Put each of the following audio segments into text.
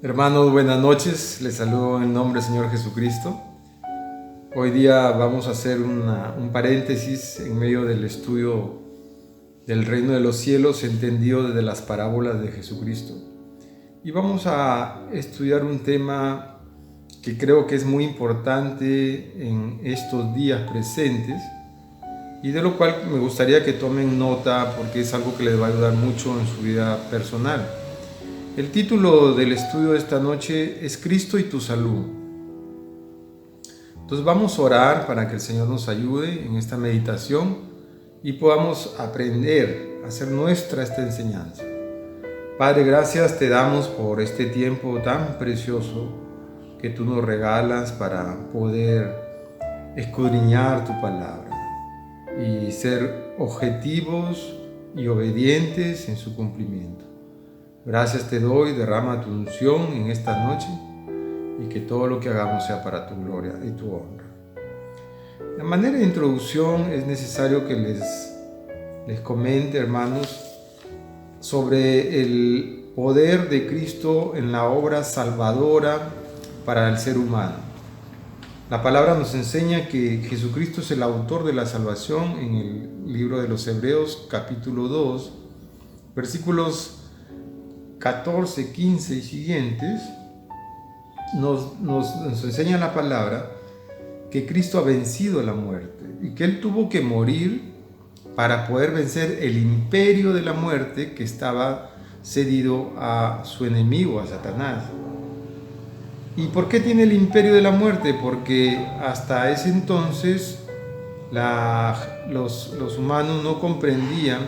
Hermanos, buenas noches. Les saludo en nombre del Señor Jesucristo. Hoy día vamos a hacer un paréntesis en medio del estudio del reino de los cielos entendido desde las parábolas de Jesucristo. Y vamos a estudiar un tema que creo que es muy importante en estos días presentes y de lo cual me gustaría que tomen nota porque es algo que les va a ayudar mucho en su vida personal. El título del estudio de esta noche es Cristo y tu salud. Entonces vamos a orar para que el Señor nos ayude en esta meditación y podamos aprender a hacer nuestra esta enseñanza. Padre, gracias te damos por este tiempo tan precioso que tú nos regalas para poder escudriñar tu palabra y ser objetivos y obedientes en su cumplimiento. Gracias te doy, derrama tu unción en esta noche y que todo lo que hagamos sea para tu gloria y tu honra. De manera de introducción es necesario que les comente, hermanos, sobre el poder de Cristo en la obra salvadora para el ser humano. La palabra nos enseña que Jesucristo es el autor de la salvación en el libro de los Hebreos, capítulo 2, versículos 14, 15 y siguientes, nos enseña la palabra que Cristo ha vencido la muerte y que Él tuvo que morir para poder vencer el imperio de la muerte que estaba cedido a su enemigo, a Satanás. ¿Y por qué tiene el imperio de la muerte? Porque hasta ese entonces los humanos no comprendían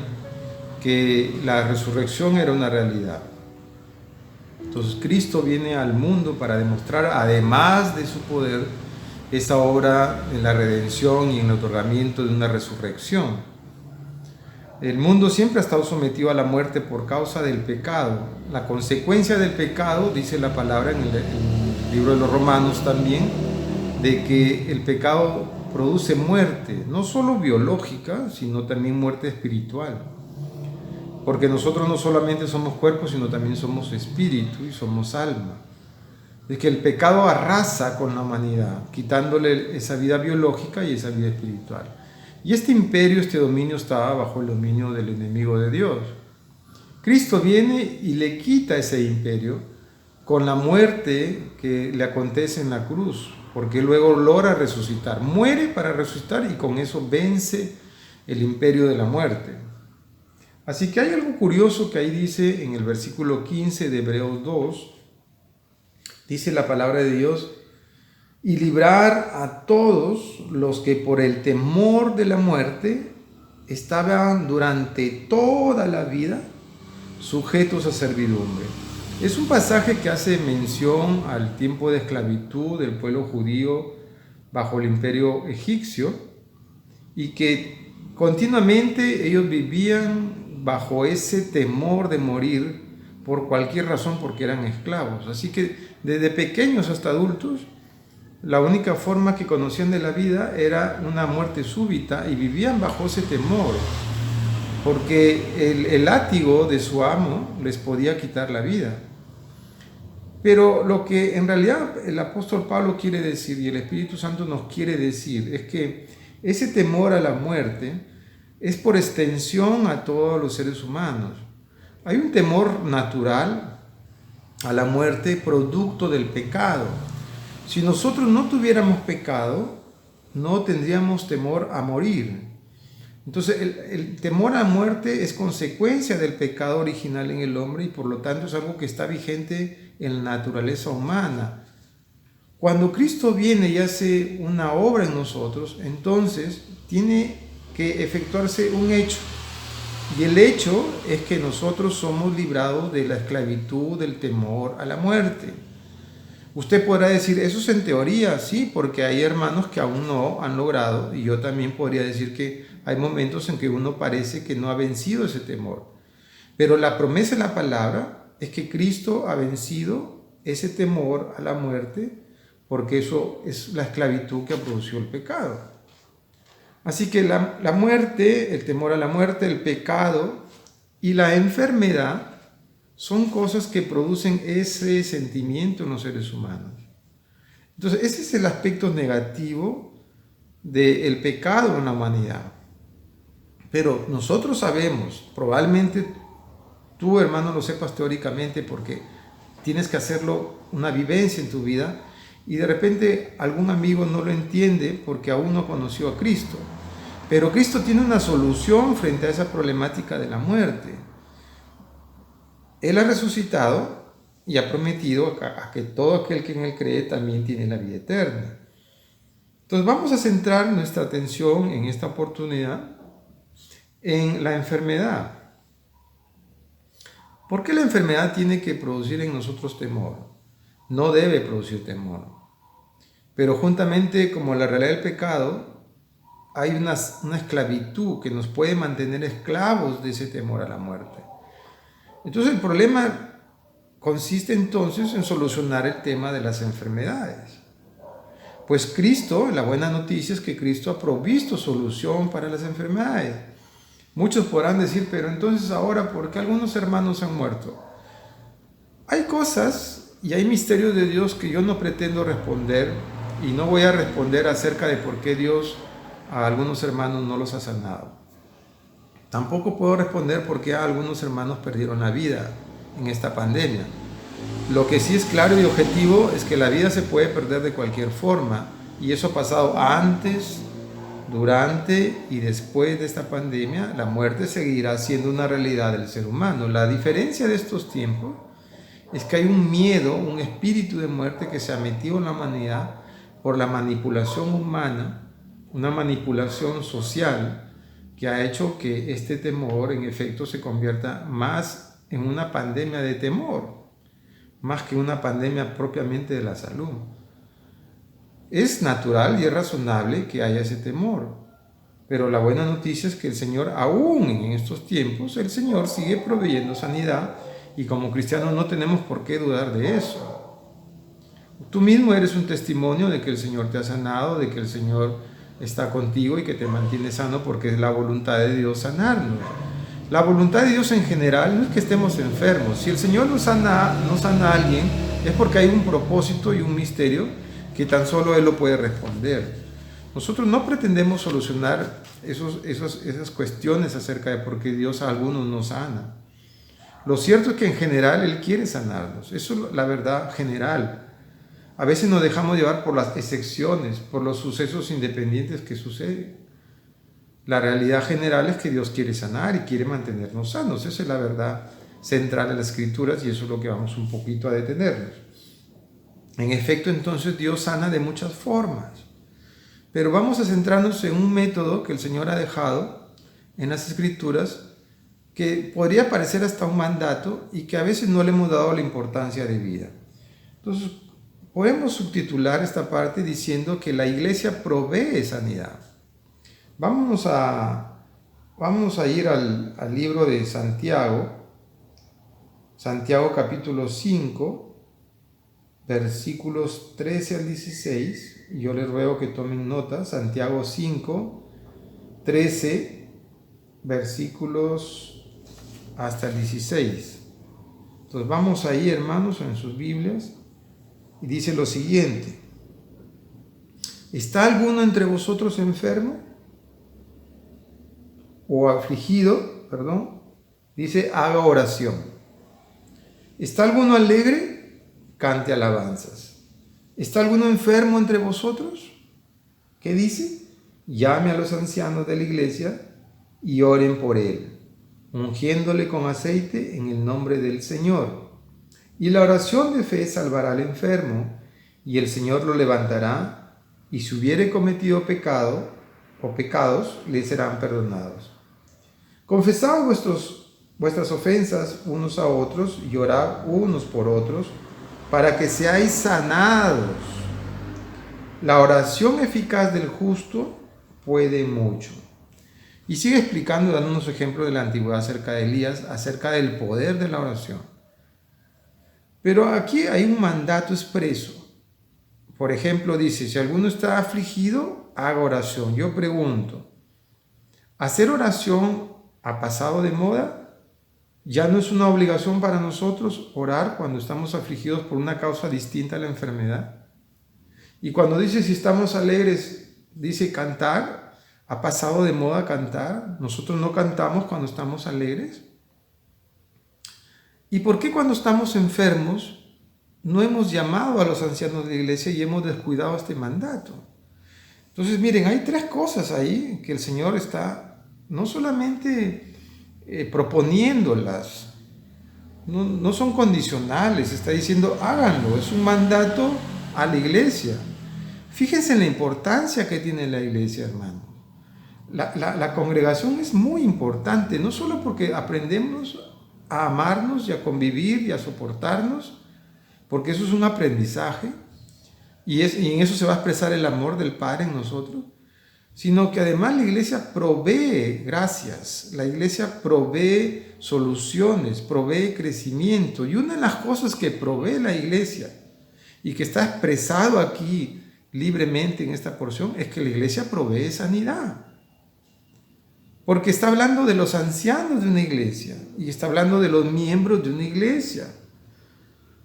que la resurrección era una realidad. Entonces Cristo viene al mundo para demostrar, además de su poder, esa obra de la redención y el otorgamiento de una resurrección. El mundo siempre ha estado sometido a la muerte por causa del pecado. La consecuencia del pecado, dice la palabra en el libro de los Romanos también, de que el pecado produce muerte, no solo biológica, sino también muerte espiritual. Porque nosotros no solamente somos cuerpo, sino también somos espíritu y somos alma. Es que el pecado arrasa con la humanidad, quitándole esa vida biológica y esa vida espiritual. Y este imperio, este dominio estaba bajo el dominio del enemigo de Dios. Cristo viene y le quita ese imperio con la muerte que le acontece en la cruz, porque luego logra resucitar. Muere para resucitar y con eso vence el imperio de la muerte. Así que hay algo curioso que ahí dice en el versículo 15 de Hebreos 2, dice la palabra de Dios, y librar a todos los que por el temor de la muerte estaban durante toda la vida sujetos a servidumbre. Es un pasaje que hace mención al tiempo de esclavitud del pueblo judío bajo el imperio egipcio y que continuamente ellos vivían bajo ese temor de morir por cualquier razón porque eran esclavos. Así que desde pequeños hasta adultos, la única forma que conocían de la vida era una muerte súbita y vivían bajo ese temor, porque el látigo de su amo les podía quitar la vida. Pero lo que en realidad el apóstol Pablo quiere decir y el Espíritu Santo nos quiere decir es que ese temor a la muerte es por extensión a todos los seres humanos. Hay un temor natural a la muerte producto del pecado. Si nosotros no tuviéramos pecado, no tendríamos temor a morir. Entonces el temor a la muerte es consecuencia del pecado original en el hombre y por lo tanto es algo que está vigente en la naturaleza humana. Cuando Cristo viene y hace una obra en nosotros, entonces tiene que efectuarse un hecho. Y el hecho es que nosotros somos librados de la esclavitud, del temor a la muerte. Usted podrá decir, eso es en teoría, sí, porque hay hermanos que aún no han logrado, y yo también podría decir que hay momentos en que uno parece que no ha vencido ese temor. Pero la promesa de la palabra es que Cristo ha vencido ese temor a la muerte, porque eso es la esclavitud que produjo el pecado. Así que la muerte, el temor a la muerte, el pecado y la enfermedad son cosas que producen ese sentimiento en los seres humanos. Entonces, ese es el aspecto negativo del pecado en la humanidad. Pero nosotros sabemos, probablemente tú, hermano, lo sepas teóricamente porque tienes que hacerlo una vivencia en tu vida, y de repente algún amigo no lo entiende porque aún no conoció a Cristo. Pero Cristo tiene una solución frente a esa problemática de la muerte. Él ha resucitado y ha prometido a que todo aquel que en Él cree también tiene la vida eterna. Entonces vamos a centrar nuestra atención en esta oportunidad en la enfermedad. ¿Por qué la enfermedad tiene que producir en nosotros temor? No debe producir temor. Pero juntamente como la realidad del pecado, hay una esclavitud que nos puede mantener esclavos de ese temor a la muerte. Entonces el problema consiste entonces en solucionar el tema de las enfermedades. Pues Cristo, la buena noticia es que Cristo ha provisto solución para las enfermedades. Muchos podrán decir, pero entonces ahora, ¿por qué algunos hermanos han muerto? Hay cosas y hay misterios de Dios que yo no pretendo responder, y no voy a responder acerca de por qué Dios a algunos hermanos no los ha sanado. Tampoco puedo responder por qué algunos hermanos perdieron la vida en esta pandemia. Lo que sí es claro y objetivo es que la vida se puede perder de cualquier forma, y eso ha pasado antes, durante y después de esta pandemia. La muerte seguirá siendo una realidad del ser humano. La diferencia de estos tiempos es que hay un miedo, un espíritu de muerte que se ha metido en la humanidad por la manipulación humana, una manipulación social que ha hecho que este temor en efecto se convierta más en una pandemia de temor, más que una pandemia propiamente de la salud. Es natural y es razonable que haya ese temor, pero la buena noticia es que el Señor, aún en estos tiempos, el Señor sigue proveyendo sanidad, y como cristianos no tenemos por qué dudar de eso. Tú mismo eres un testimonio de que el Señor te ha sanado, de que el Señor está contigo y que te mantiene sano, porque es la voluntad de Dios sanarnos. La voluntad de Dios en general no es que estemos enfermos. Si el Señor no sana a alguien, es porque hay un propósito y un misterio que tan solo Él lo puede responder. Nosotros no pretendemos solucionar esas cuestiones acerca de por qué Dios a algunos no sana. Lo cierto es que en general Él quiere sanarnos. Eso es la verdad general. A veces nos dejamos llevar por las excepciones, por los sucesos independientes que suceden. La realidad general es que Dios quiere sanar y quiere mantenernos sanos. Esa es la verdad central de las Escrituras, y eso es lo que vamos un poquito a detenernos. En efecto, entonces Dios sana de muchas formas. Pero vamos a centrarnos en un método que el Señor ha dejado en las Escrituras, que podría parecer hasta un mandato y que a veces no le hemos dado la importancia debida. Entonces, podemos subtitular esta parte diciendo que la iglesia provee sanidad. Vámonos a ir al libro de Santiago capítulo 5, versículos 13 al 16. Yo les ruego que tomen nota. Santiago 5, 13, versículos hasta el 16. Entonces vamos ahí, hermanos, en sus Biblias. Y dice lo siguiente: ¿está alguno entre vosotros enfermo o afligido? Dice, haga oración. ¿Está alguno alegre? Cante alabanzas. ¿Está alguno enfermo entre vosotros? ¿Qué dice? Llame a los ancianos de la iglesia y oren por él, ungiéndole con aceite en el nombre del Señor. Y la oración de fe salvará al enfermo, y el Señor lo levantará, y si hubiere cometido pecado o pecados, le serán perdonados. Confesad vuestras ofensas unos a otros, y orad unos por otros, para que seáis sanados. La oración eficaz del justo puede mucho. Y sigue explicando, dando unos ejemplos de la antigüedad acerca de Elías, acerca del poder de la oración. Pero aquí hay un mandato expreso. Por ejemplo, dice, si alguno está afligido, haga oración. Yo pregunto, ¿hacer oración ha pasado de moda? Ya no es una obligación para nosotros orar cuando estamos afligidos por una causa distinta a la enfermedad. Y cuando dice si estamos alegres, dice cantar. ¿Ha pasado de moda cantar? Nosotros no cantamos cuando estamos alegres. ¿Y por qué cuando estamos enfermos no hemos llamado a los ancianos de la iglesia y hemos descuidado este mandato? Entonces, miren, hay tres cosas ahí que el Señor está no solamente proponiéndolas, no son condicionales, está diciendo háganlo, es un mandato a la iglesia. Fíjense en la importancia que tiene la iglesia, hermano. La congregación es muy importante, no solo porque aprendemos a amarnos y a convivir y a soportarnos, porque eso es un aprendizaje y en eso se va a expresar el amor del Padre en nosotros, sino que además la iglesia provee gracias, la iglesia provee soluciones, provee crecimiento. Y una de las cosas que provee la iglesia y que está expresado aquí libremente en esta porción es que la iglesia provee sanidad. Porque está hablando de los ancianos de una iglesia y está hablando de los miembros de una iglesia.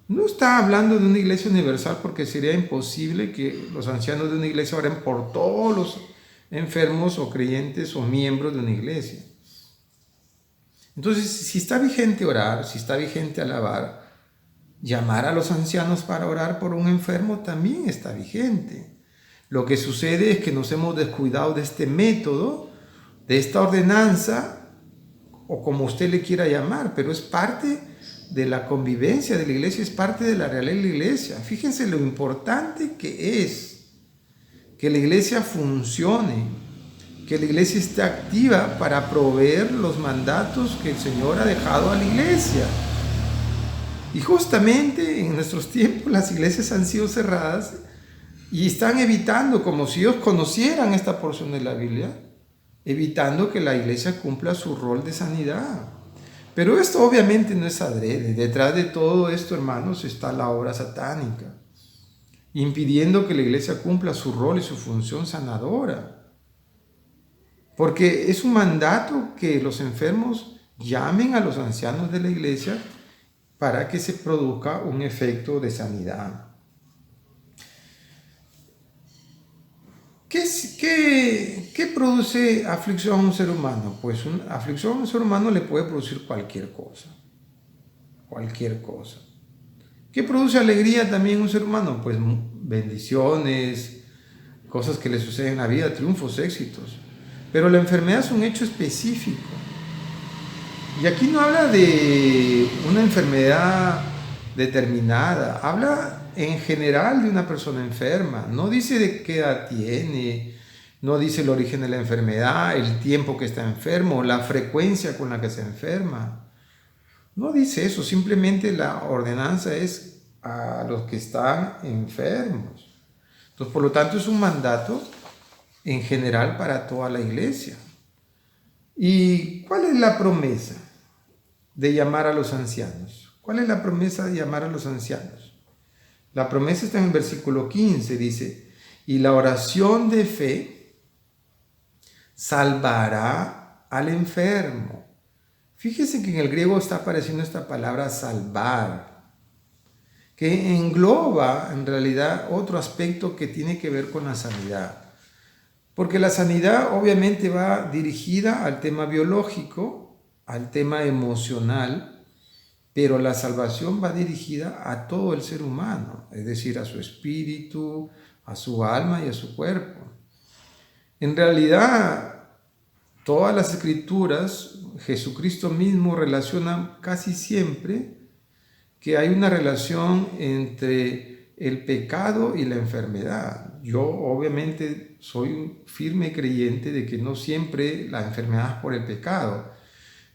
No está hablando de una iglesia universal porque sería imposible que los ancianos de una iglesia oren por todos los enfermos o creyentes o miembros de una iglesia. Entonces, si está vigente orar, si está vigente alabar, llamar a los ancianos para orar por un enfermo también está vigente. Lo que sucede es que nos hemos descuidado de este método, de esta ordenanza, o como usted le quiera llamar, pero es parte de la convivencia de la iglesia, es parte de la realidad de la iglesia. Fíjense lo importante que es que la iglesia funcione, que la iglesia esté activa para proveer los mandatos que el Señor ha dejado a la iglesia. Y justamente en nuestros tiempos las iglesias han sido cerradas y están evitando, como si ellos conocieran esta porción de la Biblia, evitando que la iglesia cumpla su rol de sanidad. Pero esto obviamente no es adrede. Detrás de todo esto, hermanos, está la obra satánica, impidiendo que la iglesia cumpla su rol y su función sanadora. Porque es un mandato que los enfermos llamen a los ancianos de la iglesia para que se produzca un efecto de sanidad. ¿Qué produce aflicción a un ser humano? Pues una aflicción a un ser humano le puede producir cualquier cosa. Cualquier cosa. ¿Qué produce alegría también a un ser humano? Pues bendiciones, cosas que le suceden en la vida, triunfos, éxitos. Pero la enfermedad es un hecho específico. Y aquí no habla de una enfermedad determinada, habla en general de una persona enferma. No dice de qué edad tiene, no dice el origen de la enfermedad, el tiempo que está enfermo, la frecuencia con la que se enferma. No dice eso, simplemente la ordenanza es a los que están enfermos. Entonces, por lo tanto, es un mandato en general para toda la iglesia. ¿Y cuál es la promesa de llamar a los ancianos? ¿Cuál es la promesa de llamar a los ancianos? La promesa está en el versículo 15, dice, y la oración de fe salvará al enfermo. Fíjese que en el griego está apareciendo esta palabra salvar, que engloba en realidad otro aspecto que tiene que ver con la sanidad. Porque la sanidad obviamente va dirigida al tema biológico, al tema emocional, pero la salvación va dirigida a todo el ser humano, es decir, a su espíritu, a su alma y a su cuerpo. En realidad, todas las escrituras, Jesucristo mismo relaciona casi siempre que hay una relación entre el pecado y la enfermedad. Yo obviamente soy un firme creyente de que no siempre la enfermedad es por el pecado,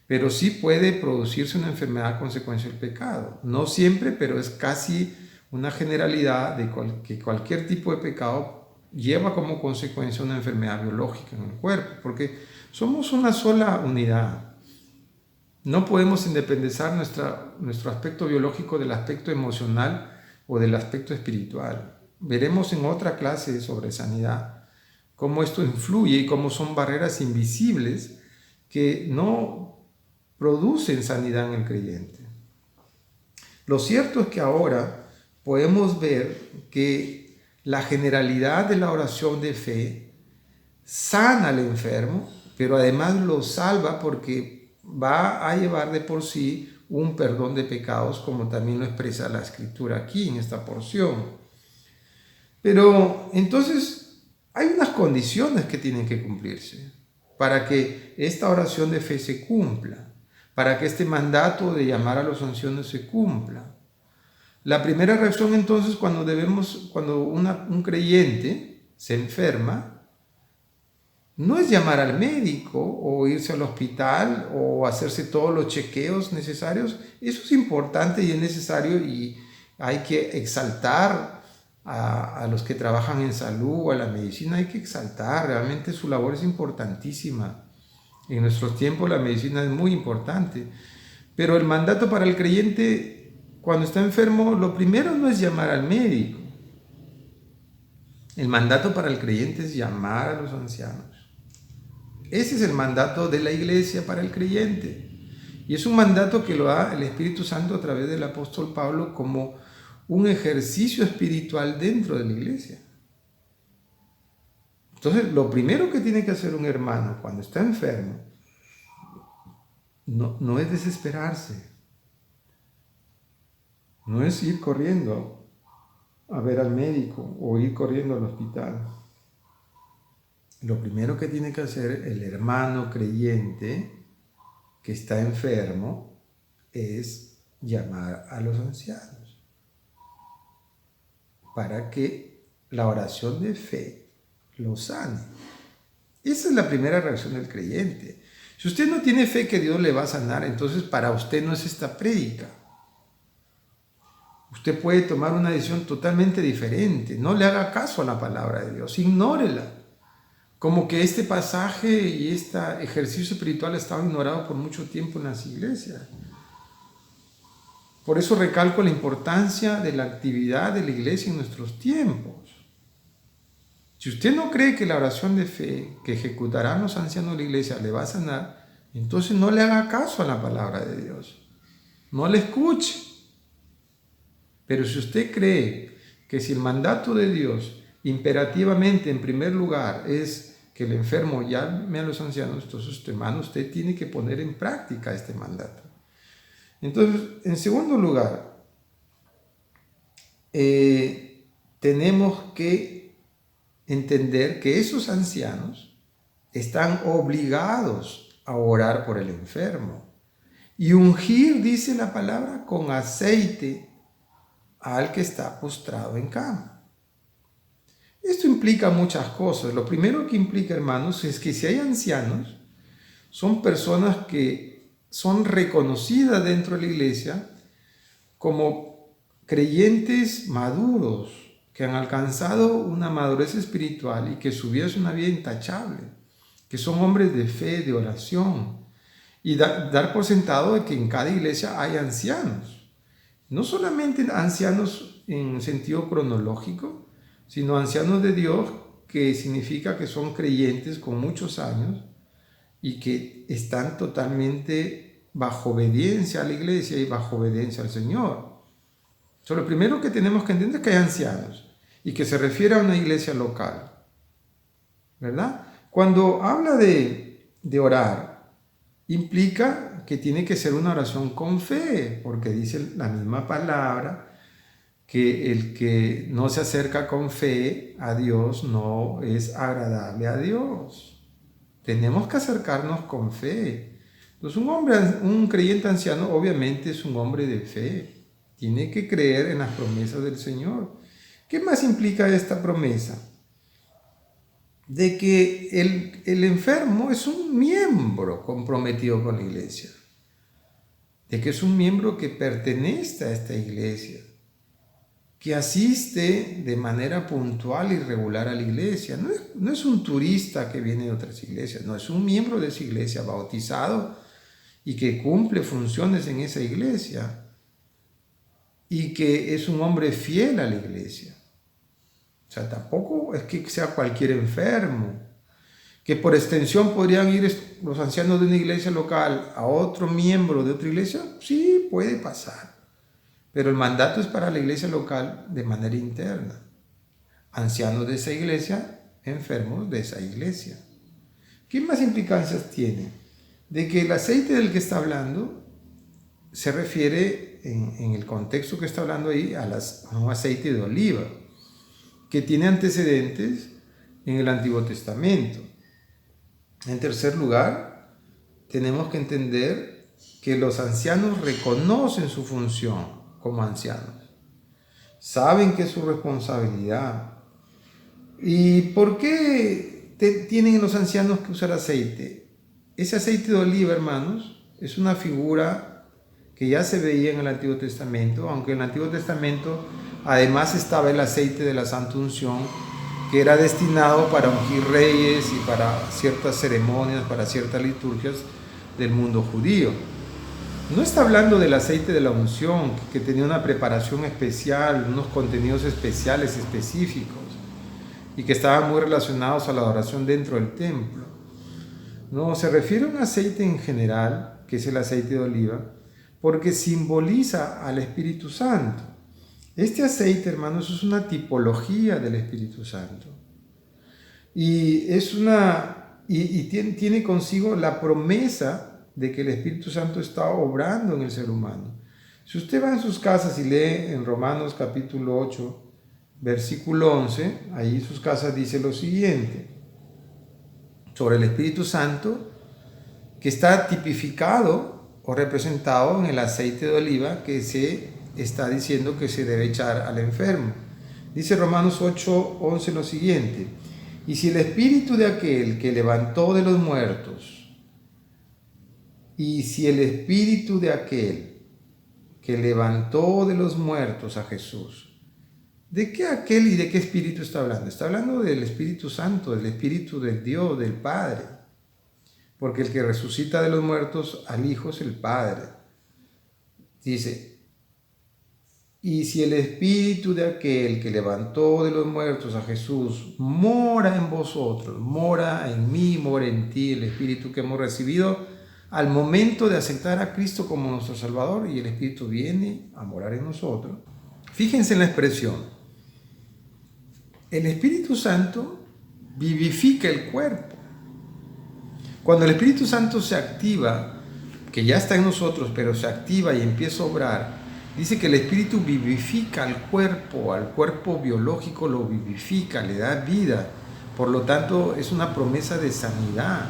pero sí puede producirse una enfermedad a consecuencia del pecado. No siempre, pero es casi una generalidad de que cualquier tipo de pecado lleva como consecuencia una enfermedad biológica en el cuerpo, porque somos una sola unidad. No podemos independizar nuestro aspecto biológico del aspecto emocional o del aspecto espiritual. Veremos en otra clase sobre sanidad cómo esto influye y cómo son barreras invisibles que no producen sanidad en el creyente. Lo cierto es que ahora podemos ver que la generalidad de la oración de fe sana al enfermo, pero además lo salva porque va a llevar de por sí un perdón de pecados, como también lo expresa la Escritura aquí en esta porción. Pero entonces hay unas condiciones que tienen que cumplirse para que esta oración de fe se cumpla, para que este mandato de llamar a los ancianos se cumpla. La primera reacción entonces cuando un creyente se enferma, no es llamar al médico o irse al hospital o hacerse todos los chequeos necesarios. Eso es importante y es necesario, y hay que exaltar a los que trabajan en salud o a la medicina. Hay que exaltar, realmente su labor es importantísima. En nuestros tiempos la medicina es muy importante. Pero el mandato para el creyente cuando está enfermo, lo primero no es llamar al médico. El mandato para el creyente es llamar a los ancianos. Ese es el mandato de la iglesia para el creyente. Y es un mandato que lo da el Espíritu Santo a través del apóstol Pablo como un ejercicio espiritual dentro de la iglesia. Entonces, lo primero que tiene que hacer un hermano cuando está enfermo no es desesperarse. No es ir corriendo a ver al médico o ir corriendo al hospital. Lo primero que tiene que hacer el hermano creyente que está enfermo es llamar a los ancianos para que la oración de fe lo sane. Esa es la primera reacción del creyente. Si usted no tiene fe que Dios le va a sanar, entonces para usted no es esta prédica. Usted puede tomar una decisión totalmente diferente. No le haga caso a la palabra de Dios, ignórela. Como que este pasaje y este ejercicio espiritual ha estado ignorado por mucho tiempo en las iglesias. Por eso recalco la importancia de la actividad de la iglesia en nuestros tiempos. Si usted no cree que la oración de fe que ejecutarán los ancianos de la iglesia le va a sanar, entonces no le haga caso a la palabra de Dios. No le escuche. Pero si usted cree que si el mandato de Dios imperativamente en primer lugar es que el enfermo llame a los ancianos, entonces hermano, usted tiene que poner en práctica este mandato. Entonces, en segundo lugar, tenemos que entender que esos ancianos están obligados a orar por el enfermo y ungir, dice la palabra, con aceite al que está postrado en cama. Esto implica muchas cosas. Lo primero que implica, hermanos, es que si hay ancianos, son personas que son reconocidas dentro de la iglesia como creyentes maduros, que han alcanzado una madurez espiritual y que su vida es una vida intachable, que son hombres de fe, de oración, y dar por sentado de que en cada iglesia hay ancianos. No solamente ancianos en sentido cronológico, sino ancianos de Dios, que significa que son creyentes con muchos años y que están totalmente bajo obediencia a la iglesia y bajo obediencia al Señor. Lo primero que tenemos que entender es que hay ancianos y que se refiere a una iglesia local, ¿verdad? Cuando habla de orar, implica que tiene que ser una oración con fe, porque dice la misma palabra que el que no se acerca con fe a Dios no es agradable a Dios. Tenemos que acercarnos con fe. Entonces un creyente anciano obviamente es un hombre de fe. Tiene que creer en las promesas del Señor. ¿Qué más implica esta promesa? De que el enfermo es un miembro comprometido con la iglesia. De que es un miembro que pertenece a esta iglesia, que asiste de manera puntual y regular a la iglesia. No es un turista que viene de otras iglesias, no, es un miembro de esa iglesia bautizado y que cumple funciones en esa iglesia y que es un hombre fiel a la iglesia. O sea, tampoco es que sea cualquier enfermo, que por extensión podrían ir los ancianos de una iglesia local a otro miembro de otra iglesia, sí, puede pasar. Pero el mandato es para la iglesia local de manera interna. Ancianos de esa iglesia, enfermos de esa iglesia. ¿Qué más implicancias tiene? De que el aceite del que está hablando se refiere, en el contexto que está hablando ahí, a un aceite de oliva, que tiene antecedentes en el Antiguo Testamento. En tercer lugar, tenemos que entender que los ancianos reconocen su función como ancianos. Saben que es su responsabilidad. ¿Y por qué tienen los ancianos que usar aceite? Ese aceite de oliva, hermanos, es una figura que ya se veía en el Antiguo Testamento, aunque en el Antiguo Testamento además estaba el aceite de la Santa Unción, que era destinado para ungir reyes y para ciertas ceremonias, para ciertas liturgias del mundo judío. No está hablando del aceite de la unción, que tenía una preparación especial, unos contenidos especiales, específicos, y que estaban muy relacionados a la adoración dentro del templo. No, se refiere a un aceite en general, que es el aceite de oliva, porque simboliza al Espíritu Santo. Este aceite, hermanos, es una tipología del Espíritu Santo. Y tiene consigo la promesa de que el Espíritu Santo está obrando en el ser humano. Si usted va en sus casas y lee en Romanos capítulo 8, versículo 11, ahí en sus casas dice lo siguiente, sobre el Espíritu Santo, que está tipificado o representado en el aceite de oliva que se está diciendo que se debe echar al enfermo. Dice Romanos 8, 11 lo siguiente, y si el espíritu de aquel que levantó de los muertos, a Jesús, ¿de qué aquel y de qué espíritu está hablando? Está hablando del Espíritu Santo, del Espíritu del Dios, del Padre, porque el que resucita de los muertos al Hijo es el Padre. Dice, y si el espíritu de aquel que levantó de los muertos a Jesús mora en vosotros, mora en mí, mora en ti, el espíritu que hemos recibido al momento de aceptar a Cristo como nuestro Salvador, y el espíritu viene a morar en nosotros. Fíjense en la expresión. El Espíritu Santo vivifica el cuerpo. Cuando el Espíritu Santo se activa, que ya está en nosotros, pero se activa y empieza a obrar, dice que el Espíritu vivifica al cuerpo biológico lo vivifica, le da vida. Por lo tanto, es una promesa de sanidad.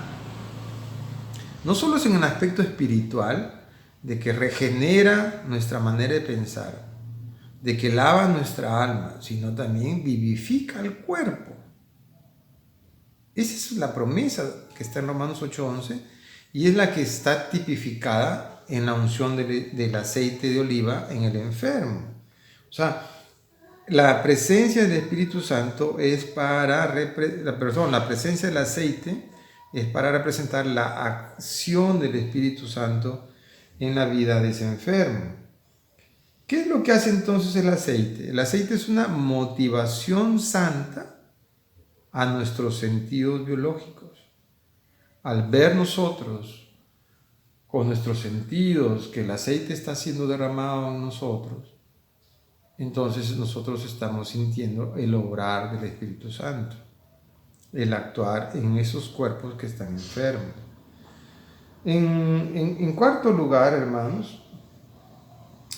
No solo es en el aspecto espiritual, de que regenera nuestra manera de pensar, de que lava nuestra alma, sino también vivifica el cuerpo. Esa es la promesa que está en Romanos 8:11 y es la que está tipificada en la unción del aceite de oliva en el enfermo. O sea, la presencia del Espíritu Santo es la presencia del aceite es para representar la acción del Espíritu Santo en la vida de ese enfermo. ¿Qué es lo que hace entonces el aceite? El aceite es una motivación santa a nuestros sentidos biológicos. Al ver nosotros con nuestros sentidos que el aceite está siendo derramado en nosotros, entonces nosotros estamos sintiendo el obrar del Espíritu Santo, el actuar en esos cuerpos que están enfermos. En cuarto lugar, hermanos,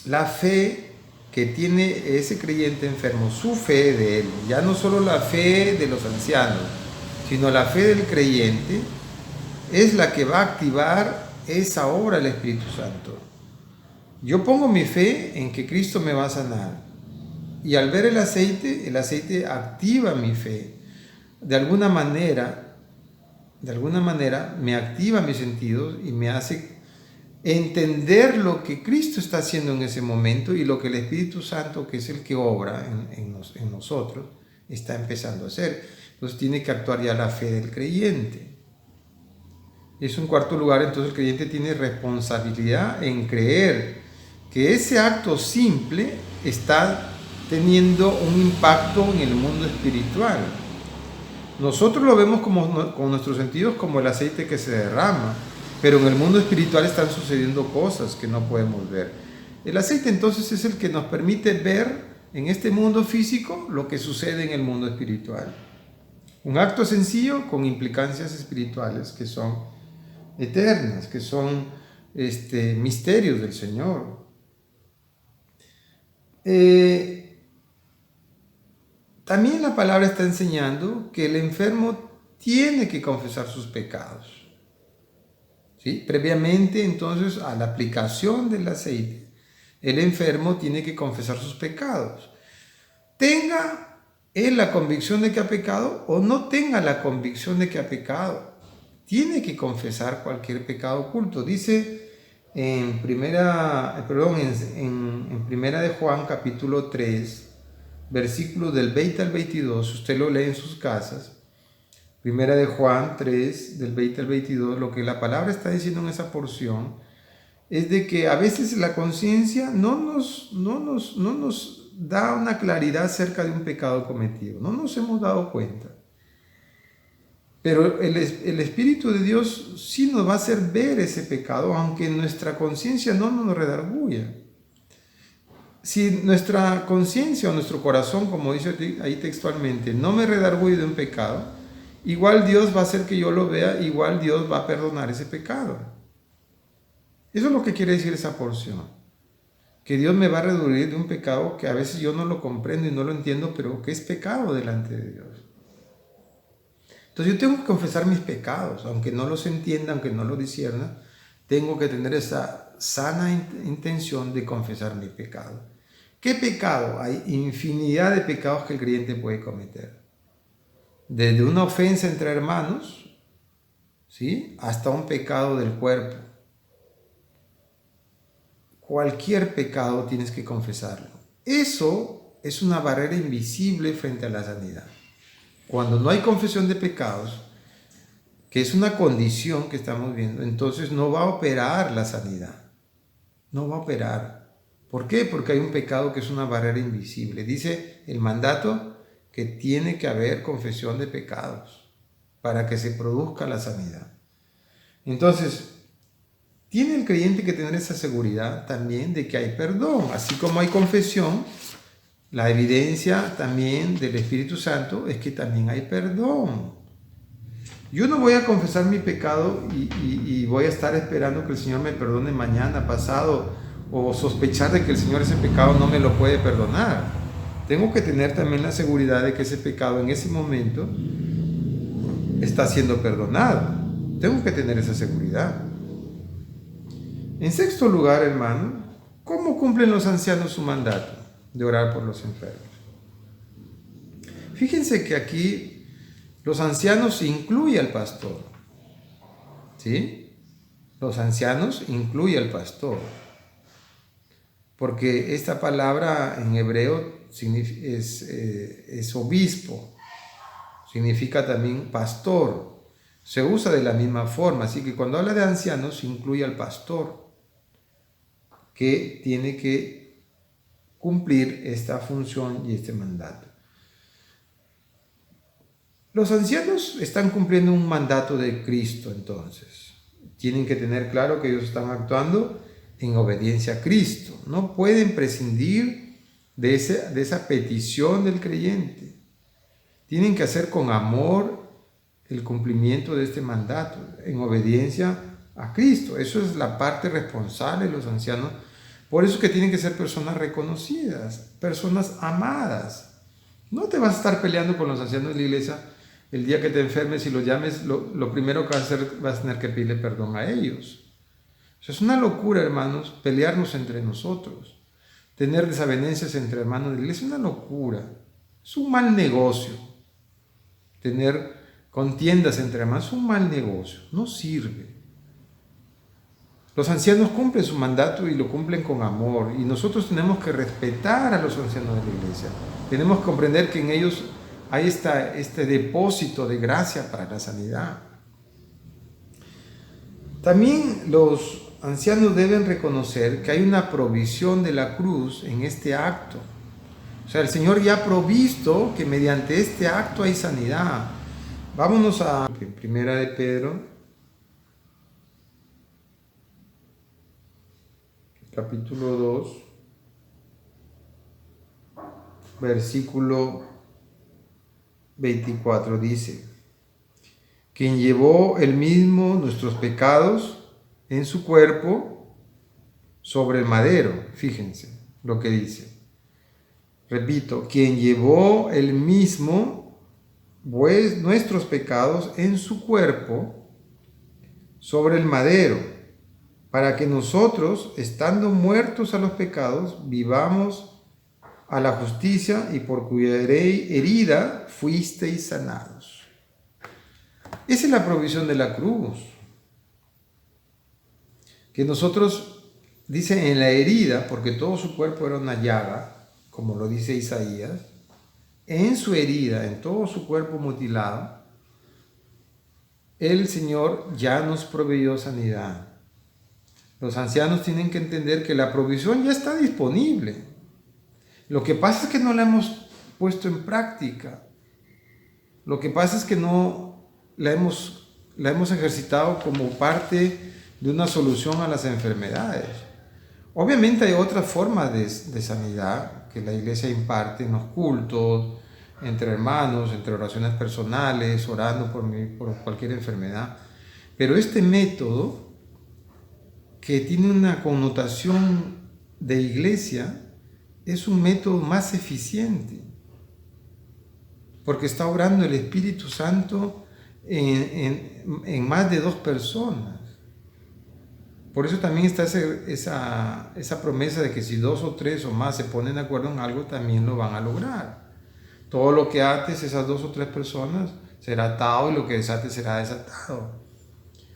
la fe que tiene ese creyente enfermo, su fe de él, ya no solo la fe de los ancianos, sino la fe del creyente, es la que va a activar esa obra del Espíritu Santo. Yo pongo mi fe en que Cristo me va a sanar, y al ver el aceite activa mi fe. De alguna manera me activa mis sentidos y me hace entender lo que Cristo está haciendo en ese momento y lo que el Espíritu Santo, que es el que obra en nosotros, está empezando a hacer. Entonces tiene que actuar ya la fe del creyente. En cuarto lugar, entonces el creyente tiene responsabilidad en creer que ese acto simple está teniendo un impacto en el mundo espiritual. Nosotros lo vemos con nuestros sentidos como el aceite que se derrama, pero en el mundo espiritual están sucediendo cosas que no podemos ver. El aceite entonces es el que nos permite ver en este mundo físico lo que sucede en el mundo espiritual. Un acto sencillo con implicancias espirituales que son eternas, que son misterios del Señor. También la palabra está enseñando que el enfermo tiene que confesar sus pecados. ¿Sí? Previamente, entonces, a la aplicación del aceite, el enfermo tiene que confesar sus pecados. Tenga él la convicción de que ha pecado o no tenga la convicción de que ha pecado, tiene que confesar cualquier pecado oculto. Dice en primera de Juan capítulo 3, versículos del 20 al 22, usted lo lee en sus casas. Primera de Juan 3, del 20 al 22, lo que la palabra está diciendo en esa porción es de que a veces la conciencia no nos da una claridad acerca de un pecado cometido, no nos hemos dado cuenta. Pero el Espíritu de Dios sí nos va a hacer ver ese pecado, aunque nuestra conciencia no nos redarguya. Si nuestra conciencia o nuestro corazón, como dice ahí textualmente, no me redarguye de un pecado, igual Dios va a hacer que yo lo vea, igual Dios va a perdonar ese pecado. Eso es lo que quiere decir esa porción. Que Dios me va a redarguir de un pecado que a veces yo no lo comprendo y no lo entiendo, pero que es pecado delante de Dios. Entonces yo tengo que confesar mis pecados, aunque no los entienda, aunque no los discierna, tengo que tener esa sana intención de confesar mi pecado. ¿Qué pecado? Hay infinidad de pecados que el creyente puede cometer. Desde una ofensa entre hermanos, ¿sí?, hasta un pecado del cuerpo. Cualquier pecado tienes que confesarlo. Eso es una barrera invisible frente a la sanidad. Cuando no hay confesión de pecados, que es una condición que estamos viendo, entonces no va a operar la sanidad. No va a operar. ¿Por qué? Porque hay un pecado que es una barrera invisible. Dice el mandato que tiene que haber confesión de pecados para que se produzca la sanidad. Entonces, tiene el creyente que tener esa seguridad también de que hay perdón. Así como hay confesión, la evidencia también del Espíritu Santo es que también hay perdón. Yo no voy a confesar mi pecado y voy a estar esperando que el Señor me perdone mañana, pasado, o sospechar de que el Señor ese pecado no me lo puede perdonar. Tengo que tener también la seguridad de que ese pecado en ese momento está siendo perdonado. Tengo que tener esa seguridad. En sexto lugar, hermano, ¿cómo cumplen los ancianos su mandato de orar por los enfermos? Fíjense que aquí los ancianos incluye al pastor. ¿Sí? Los ancianos incluye al pastor. Porque esta palabra en hebreo es obispo, significa también pastor. Se usa de la misma forma, así que cuando habla de ancianos incluye al pastor, que tiene que cumplir esta función y este mandato. Los ancianos están cumpliendo un mandato de Cristo, entonces. Tienen que tener claro que ellos están actuando en obediencia a Cristo. No pueden prescindir de esa petición del creyente. Tienen que hacer con amor el cumplimiento de este mandato, en obediencia a Cristo. Eso es la parte responsable de los ancianos. Por eso es que tienen que ser personas reconocidas, personas amadas. No te vas a estar peleando con los ancianos de la iglesia. El día que te enfermes y los llames, lo primero que vas a hacer, vas a tener que pedirle perdón a ellos. Eso es una locura, hermanos, pelearnos entre nosotros. Tener desavenencias entre hermanos de la iglesia es una locura. Es un mal negocio. Tener contiendas entre hermanos es un mal negocio. No sirve. Los ancianos cumplen su mandato y lo cumplen con amor. Y nosotros tenemos que respetar a los ancianos de la iglesia. Tenemos que comprender que en ellos hay este depósito de gracia para la sanidad. También los ancianos deben reconocer que hay una provisión de la cruz en este acto. O sea, el Señor ya ha provisto que mediante este acto hay sanidad. Vámonos a Primera de Pedro, capítulo 2, versículo 24, dice: quien llevó él mismo nuestros pecados en su cuerpo sobre el madero. Fíjense lo que dice. Repito, quien llevó él mismo nuestros pecados en su cuerpo sobre el madero, para que nosotros, estando muertos a los pecados, vivamos a la justicia, y por cuya herida fuisteis sanados. Esa es la provisión de la cruz. Que nosotros, dice, en la herida, porque todo su cuerpo era una llaga, como lo dice Isaías, en su herida, en todo su cuerpo mutilado, el Señor ya nos proveyó sanidad. Los ancianos tienen que entender que la provisión ya está disponible. Lo que pasa es que no la hemos puesto en práctica. Lo que pasa es que no la hemos ejercitado como parte de una solución a las enfermedades. Obviamente hay otras formas de sanidad que la iglesia imparte en los cultos, entre hermanos, entre oraciones personales, orando por cualquier enfermedad. Pero este método, que tiene una connotación de iglesia, es un método más eficiente, porque está obrando el Espíritu Santo en más de 2 personas. Por eso también está esa promesa de que si 2 o 3 o más se ponen de acuerdo en algo, también lo van a lograr. Todo lo que ates esas 2 o 3 personas será atado, y lo que desates será desatado.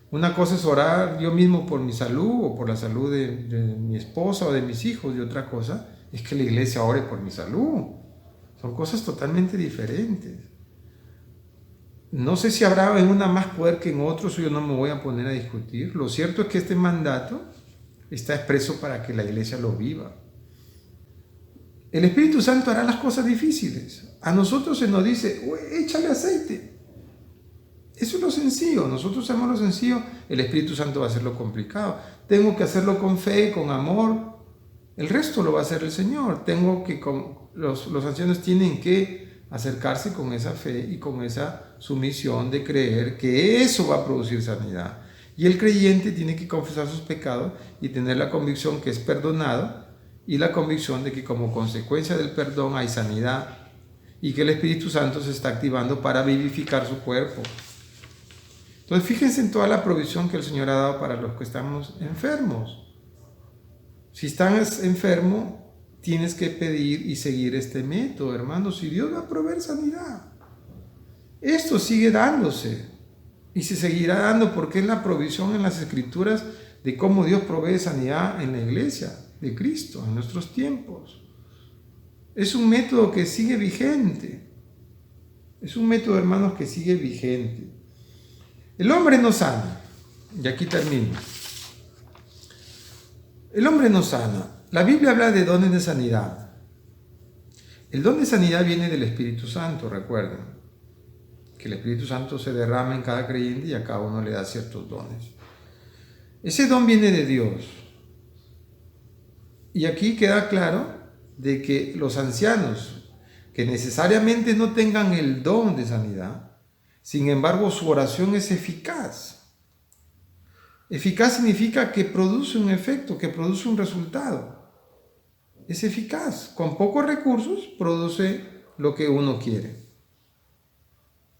Una cosa es orar yo mismo por mi salud o por la salud de mi esposa o de mis hijos, y otra cosa es que la iglesia ore por mi salud. Son cosas totalmente diferentes. No sé si habrá en una más poder que en otros, yo no me voy a poner a discutir. Lo cierto es que este mandato está expreso para que la iglesia lo viva. El Espíritu Santo hará las cosas difíciles. A nosotros se nos dice, échale aceite. Eso es lo sencillo. Nosotros hacemos lo sencillo, el Espíritu Santo va a hacer lo complicado. Tengo que hacerlo con fe, con amor. El resto lo va a hacer el Señor. Los ancianos tienen que acercarse con esa fe y con esa sumisión de creer que eso va a producir sanidad. Y el creyente tiene que confesar sus pecados y tener la convicción que es perdonado, y la convicción de que como consecuencia del perdón hay sanidad, y que el Espíritu Santo se está activando para vivificar su cuerpo. Entonces fíjense en toda la provisión que el Señor ha dado para los que estamos enfermos. Si estás enfermo, tienes que pedir y seguir este método, hermanos, y Dios va a proveer sanidad. Esto sigue dándose y se seguirá dando, porque es la provisión en las Escrituras de cómo Dios provee sanidad en la iglesia de Cristo en nuestros tiempos. Es un método que sigue vigente. Es un método, hermanos, que sigue vigente. El hombre no sana. Y aquí termino. El hombre no sana. La Biblia habla de dones de sanidad. El don de sanidad viene del Espíritu Santo, recuerden. Que el Espíritu Santo se derrama en cada creyente y a cada uno le da ciertos dones. Ese don viene de Dios. Y aquí queda claro de que los ancianos, que necesariamente no tengan el don de sanidad, sin embargo su oración es eficaz. Eficaz significa que produce un efecto, que produce un resultado. Es eficaz. Con pocos recursos produce lo que uno quiere.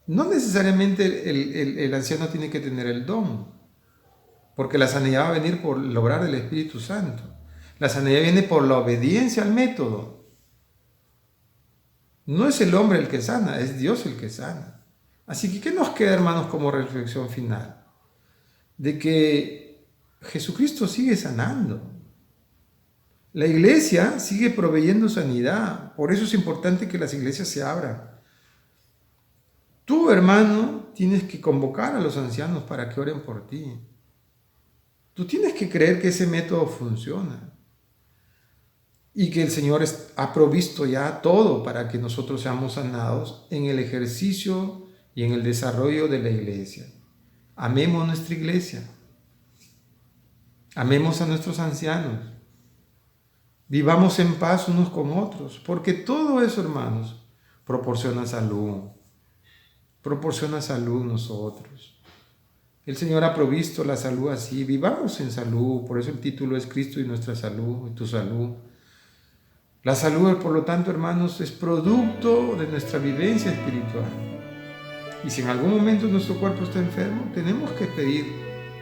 No necesariamente el anciano tiene que tener el don, porque la sanidad va a venir por lograr el Espíritu Santo. La sanidad viene por la obediencia al método. No es el hombre el que sana, es Dios el que sana. Así que, ¿qué nos queda, hermanos, como reflexión final? De que Jesucristo sigue sanando. La iglesia sigue proveyendo sanidad. Por eso es importante que las iglesias se abran. Tú, hermano, tienes que convocar a los ancianos para que oren por ti. Tú tienes que creer que ese método funciona y que el Señor ha provisto ya todo para que nosotros seamos sanados en el ejercicio y en el desarrollo de la iglesia. Amemos nuestra iglesia. Amemos a nuestros ancianos. Vivamos en paz unos con otros, porque todo eso, hermanos, proporciona salud. Proporciona salud nosotros. El Señor ha provisto la salud así. Vivamos en salud. Por eso el título es Cristo y nuestra salud, y tu salud. La salud, por lo tanto, hermanos, es producto de nuestra vivencia espiritual. Y si en algún momento nuestro cuerpo está enfermo, tenemos que pedir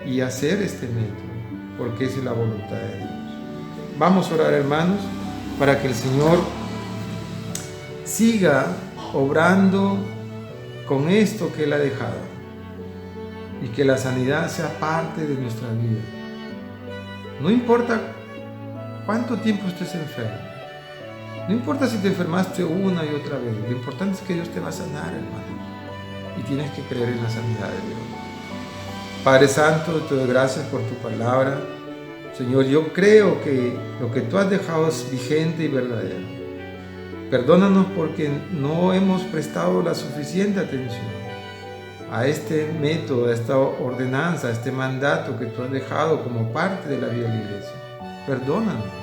y hacer este método, porque esa es la voluntad de Dios. Vamos a orar, hermanos, para que el Señor siga obrando con esto que Él ha dejado y que la sanidad sea parte de nuestra vida. No importa cuánto tiempo estés enfermo, no importa si te enfermaste una y otra vez, lo importante es que Dios te va a sanar, hermanos, y tienes que creer en la sanidad de Dios. Padre Santo, te doy gracias por tu palabra. Señor, yo creo que lo que tú has dejado es vigente y verdadero. Perdónanos porque no hemos prestado la suficiente atención a este método, a esta ordenanza, a este mandato que tú has dejado como parte de la vida de la iglesia. Perdónanos.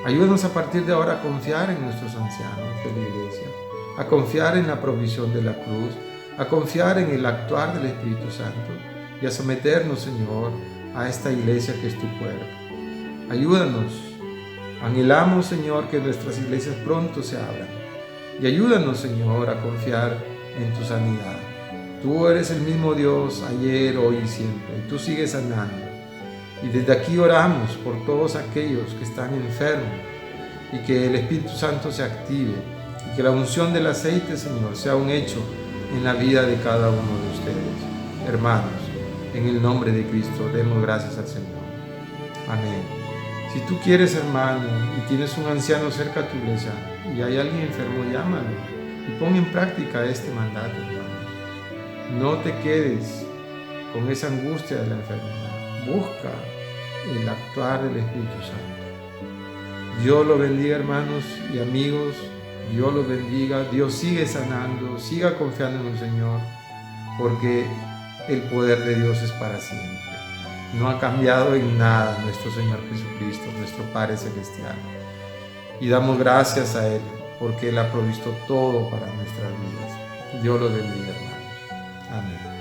Ayúdanos a partir de ahora a confiar en nuestros ancianos de la iglesia, a confiar en la provisión de la cruz, a confiar en el actuar del Espíritu Santo y a someternos, Señor, a esta iglesia que es tu cuerpo. Ayúdanos. Anhelamos, Señor, que nuestras iglesias pronto se abran. Y ayúdanos, Señor, a confiar en tu sanidad. Tú eres el mismo Dios ayer, hoy y siempre. Y tú sigues sanando. Y desde aquí oramos por todos aquellos que están enfermos y que el Espíritu Santo se active y que la unción del aceite, Señor, sea un hecho en la vida de cada uno de ustedes. Hermanos, en el nombre de Cristo, demos gracias al Señor. Amén. Si tú quieres, hermano, y tienes un anciano cerca a tu iglesia y hay alguien enfermo, llámalo y pon en práctica este mandato, hermanos. No te quedes con esa angustia de la enfermedad. Busca el actuar del Espíritu Santo. Dios los bendiga, hermanos y amigos. Dios los bendiga. Dios sigue sanando. Siga confiando en el Señor, porque el poder de Dios es para siempre. No ha cambiado en nada nuestro Señor Jesucristo, nuestro Padre Celestial. Y damos gracias a Él, porque Él ha provisto todo para nuestras vidas. Dios los bendiga, hermanos. Amén.